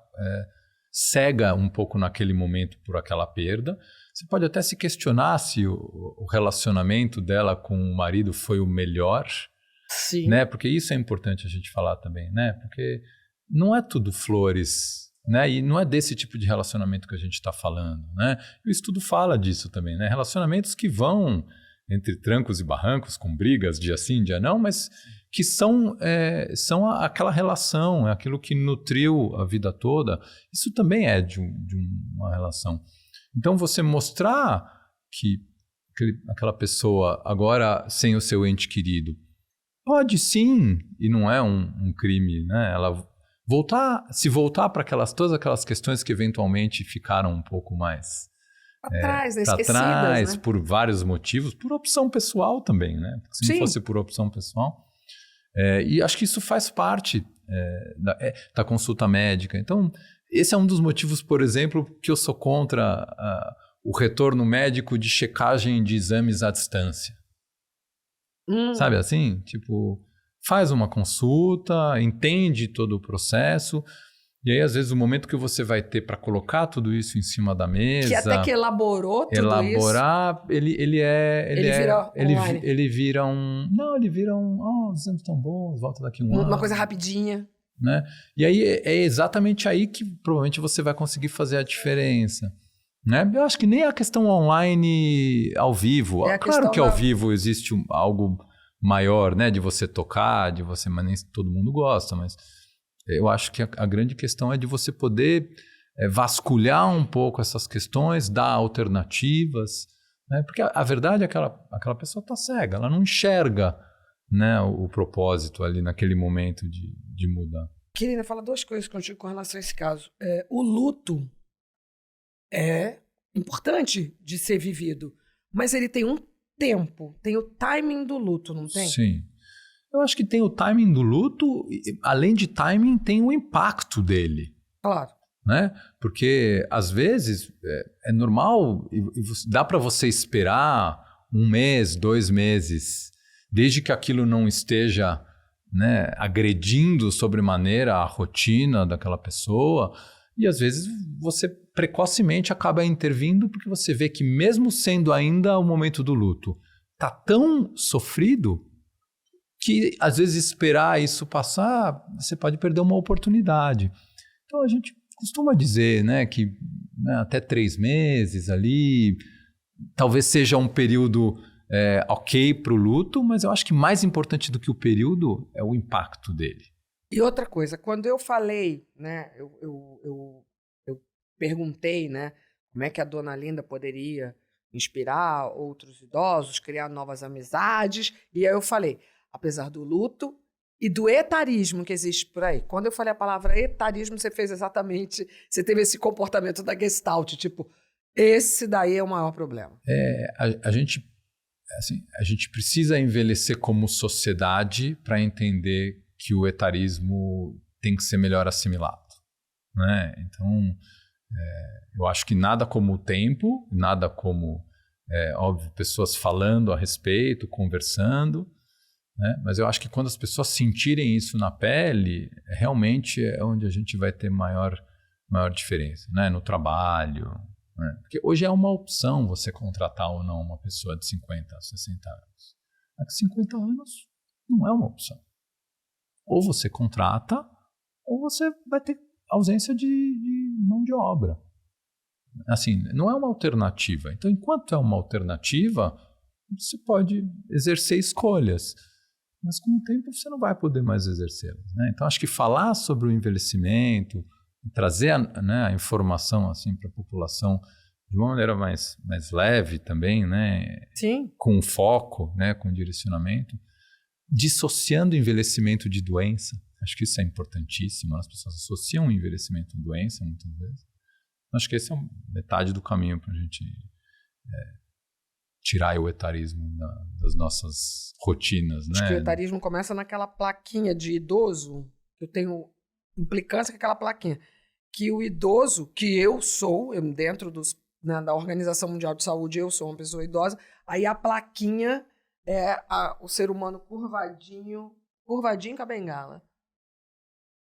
cega um pouco naquele momento por aquela perda. Você pode até se questionar se o relacionamento dela com o marido foi o melhor. Sim. Né? Porque isso é importante a gente falar também, né? Porque não é tudo flores, né? E não é desse tipo de relacionamento que a gente está falando, né? E o estudo fala disso também, né? Relacionamentos que vão entre trancos e barrancos, com brigas, dia sim, dia não, mas que são aquela relação, é aquilo que nutriu a vida toda. Isso também é de uma relação. Então, você mostrar que aquela pessoa, agora sem o seu ente querido, pode sim, e não é um crime, né? Ela se voltar para todas aquelas questões que eventualmente ficaram um pouco mais para trás, esquecidas, trás, né? por vários motivos, por opção pessoal também, né? Porque se não fosse por opção pessoal. E acho que isso faz parte da consulta médica. Então, esse é um dos motivos, por exemplo, que eu sou contra o retorno médico de checagem de exames à distância. Sabe assim? Tipo, faz uma consulta, entende todo o processo, e aí às vezes o momento que você vai ter para colocar tudo isso em cima da mesa... Que até que elaborou tudo isso... Ele vira um... Não, ele vira um... os exames estão bons, volta daqui um ano. Uma coisa rapidinha. Né? E aí é exatamente aí que provavelmente você vai conseguir fazer a diferença. Né? Eu acho que nem a questão online ao vivo. Claro que ao vivo existe algo maior, né? De você tocar, mas nem todo mundo gosta, mas eu acho que a grande questão é de você poder vasculhar um pouco essas questões, dar alternativas, né? Porque a verdade é que aquela pessoa está cega, ela não enxerga, né, o propósito ali naquele momento de mudar. Querida, fala duas coisas contigo com relação a esse caso. O luto é importante de ser vivido, mas ele tem um tempo, tem o timing do luto, não tem? Sim. Eu acho que tem o timing do luto, além de timing, tem o impacto dele. Claro. Né? Porque, às vezes, é normal, e dá para você esperar 1 mês, 2 meses, desde que aquilo não esteja, né, agredindo sobremaneira a rotina daquela pessoa. E às vezes você precocemente acaba intervindo porque você vê que mesmo sendo ainda o momento do luto, tá tão sofrido que às vezes esperar isso passar, você pode perder uma oportunidade. Então a gente costuma dizer, né, que até 3 meses ali, talvez seja um período ok para o luto, mas eu acho que mais importante do que o período é o impacto dele. E outra coisa, quando eu falei, né, eu perguntei, né, como é que a dona Linda poderia inspirar outros idosos, criar novas amizades. E aí eu falei, apesar do luto e do etarismo que existe por aí. Quando eu falei a palavra etarismo, você fez exatamente, você teve esse comportamento da Gestalt, tipo, esse daí é o maior problema. A gente precisa envelhecer como sociedade para entender que o etarismo tem que ser melhor assimilado, né? Então, eu acho que nada como o tempo, nada como, óbvio, pessoas falando a respeito, conversando, né? Mas eu acho que quando as pessoas sentirem isso na pele, realmente é onde a gente vai ter maior diferença, né? No trabalho, né? Porque hoje é uma opção você contratar ou não uma pessoa de 50, 60 anos. Há 50 anos não é uma opção. Ou você contrata, ou você vai ter ausência de mão de obra. Assim, não é uma alternativa. Então, enquanto é uma alternativa, você pode exercer escolhas. Mas com o tempo você não vai poder mais exercê-las, né? Então, acho que falar sobre o envelhecimento, trazer a informação assim, para a população de uma maneira mais leve também, né? Sim. Com foco, né? Com direcionamento, dissociando envelhecimento de doença. Acho que isso é importantíssimo. As pessoas associam o envelhecimento à doença muitas vezes. Acho que esse é metade do caminho para a gente tirar o etarismo das nossas rotinas, né? Acho que o etarismo começa naquela plaquinha de idoso. Eu tenho implicância com aquela plaquinha. Que o idoso, que eu sou, dentro da Organização Mundial de Saúde, eu sou uma pessoa idosa, aí a plaquinha é o ser humano curvadinho com a bengala.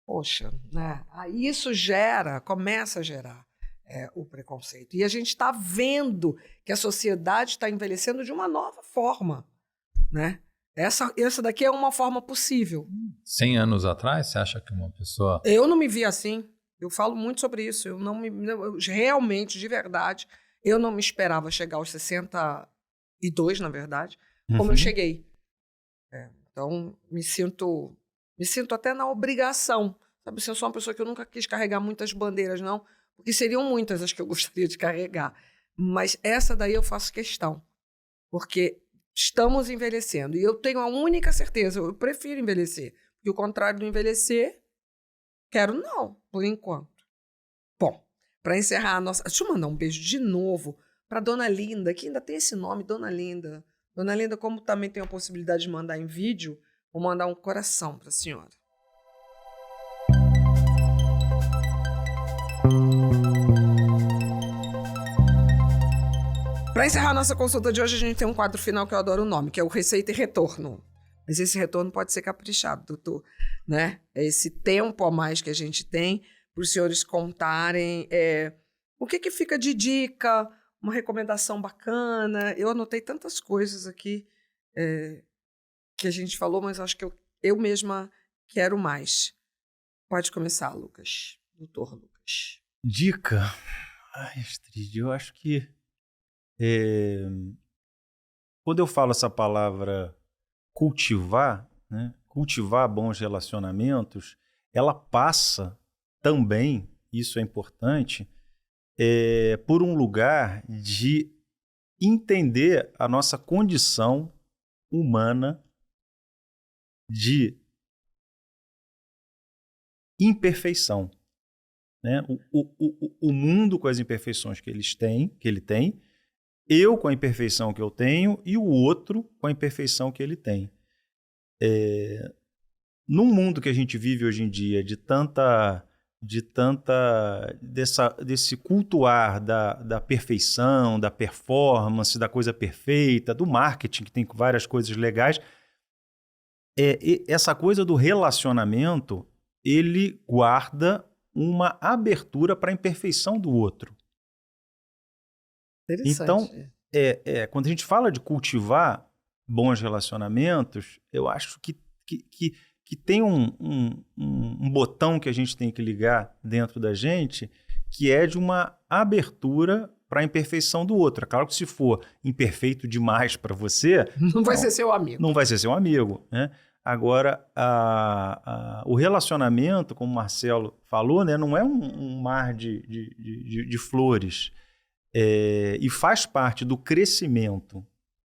Poxa, né? Aí isso começa a gerar o preconceito. E a gente está vendo que a sociedade está envelhecendo de uma nova forma, né? Essa daqui é uma forma possível. 100 anos atrás, você acha que uma pessoa... Eu não me vi assim. Eu falo muito sobre isso. Eu realmente, de verdade, eu não me esperava chegar aos 62, na verdade, como eu cheguei. Então, me sinto até na obrigação. Sabe, eu sou uma pessoa que eu nunca quis carregar muitas bandeiras, não. Porque seriam muitas as que eu gostaria de carregar. Mas essa daí eu faço questão. Porque estamos envelhecendo. E eu tenho a única certeza, eu prefiro envelhecer. Porque o contrário do envelhecer, quero não, por enquanto. Bom, para encerrar a nossa... Deixa eu mandar um beijo de novo para Dona Linda, que ainda tem esse nome, Dona Linda. Dona Linda, como também tem a possibilidade de mandar em vídeo, vou mandar um coração para a senhora. Para encerrar a nossa consulta de hoje, a gente tem um quadro final que eu adoro o nome, que é o Receita e Retorno. Mas esse retorno pode ser caprichado, doutor, né? É esse tempo a mais que a gente tem para os senhores contarem o que fica de dica, uma recomendação bacana. Eu anotei tantas coisas aqui que a gente falou, mas acho que eu mesma quero mais. Pode começar, Lucas. Doutor Lucas. Dica? Ai, Astrid, eu acho que quando eu falo essa palavra cultivar, né, cultivar bons relacionamentos, ela passa também, isso é importante, por um lugar de entender a nossa condição humana de imperfeição, né? O mundo com as imperfeições que ele tem, eu com a imperfeição que eu tenho e o outro com a imperfeição que ele tem. Num mundo que a gente vive hoje em dia desse cultuar da perfeição, da performance, da coisa perfeita, do marketing, que tem várias coisas legais, essa coisa do relacionamento, ele guarda uma abertura para a imperfeição do outro. Então, quando a gente fala de cultivar bons relacionamentos, eu acho que tem um botão que a gente tem que ligar dentro da gente, que é de uma abertura para a imperfeição do outro. É claro que se for imperfeito demais para você... Não vai ser seu amigo. Não vai ser seu amigo, né? Agora, o relacionamento, como o Marcelo falou, né, não é um mar de flores. e faz parte do crescimento,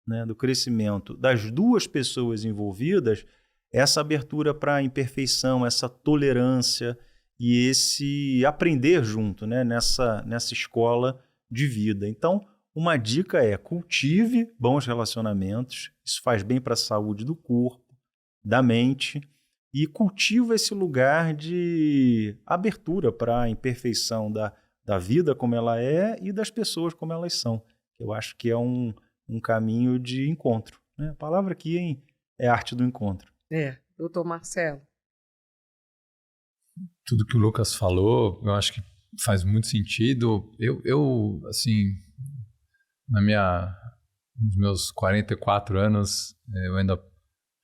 né, do crescimento das duas pessoas envolvidas, essa abertura para a imperfeição, essa tolerância e esse aprender junto, né, nessa escola de vida. Então, uma dica é: cultive bons relacionamentos, isso faz bem para a saúde do corpo, da mente, e cultiva esse lugar de abertura para a imperfeição da vida como ela é e das pessoas como elas são. Eu acho que é um caminho de encontro, né? A palavra aqui é arte do encontro. Doutor Marcelo. Tudo que o Lucas falou, eu acho que faz muito sentido. Eu assim, nos meus 44 anos, eu ainda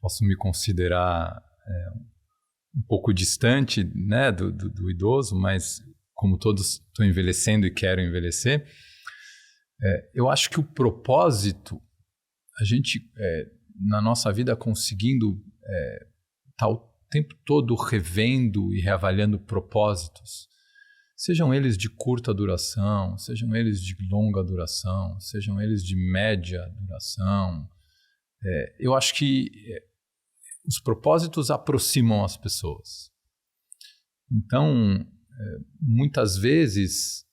posso me considerar um pouco distante, né, do idoso, mas como todos estão envelhecendo e quero envelhecer, eu acho que o propósito, a gente, na nossa vida, conseguindo estar o tempo todo revendo e reavaliando propósitos, sejam eles de curta duração, sejam eles de longa duração, sejam eles de média duração. Eu acho que os propósitos aproximam as pessoas. Então, muitas vezes,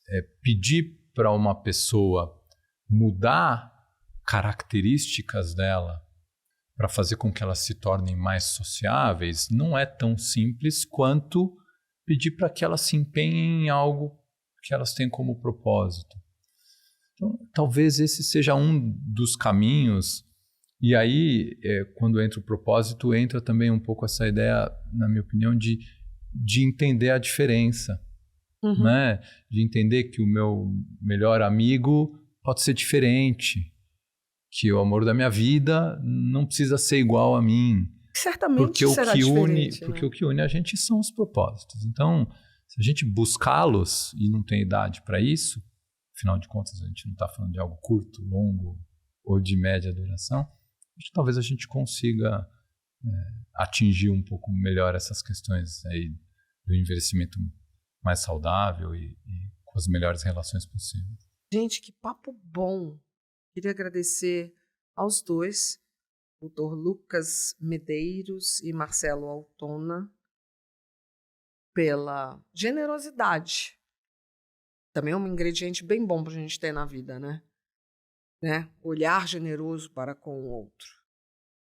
pedir para uma pessoa mudar características dela para fazer com que elas se tornem mais sociáveis não é tão simples quanto pedir para que elas se empenhem em algo que elas têm como propósito. Então, talvez esse seja um dos caminhos. E aí, quando entra o propósito, entra também um pouco essa ideia, na minha opinião, de entender a diferença. Uhum. Né? De entender que o meu melhor amigo pode ser diferente, que o amor da minha vida não precisa ser igual a mim. Certamente será diferente. Porque o que une a gente são os propósitos. Então, se a gente buscá-los e não tem idade para isso, afinal de contas a gente não está falando de algo curto, longo ou de média duração, talvez a gente consiga atingir um pouco melhor essas questões aí do envelhecimento mais saudável e com as melhores relações possíveis. Gente, que papo bom! Queria agradecer aos dois, o Dr. Lucas Medeiros e Marcelo Altona, pela generosidade. Também é um ingrediente bem bom para a gente ter na vida, né? Olhar generoso para com o outro.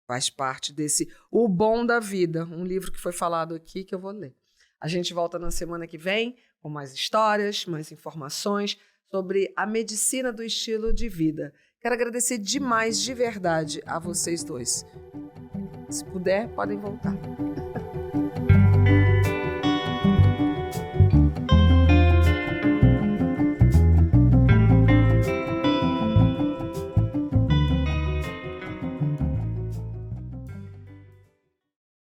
Faz parte desse O Bom da Vida, um livro que foi falado aqui que eu vou ler. A gente volta na semana que vem com mais histórias, mais informações sobre a medicina do estilo de vida. Quero agradecer demais, de verdade, a vocês dois. Se puder, podem voltar.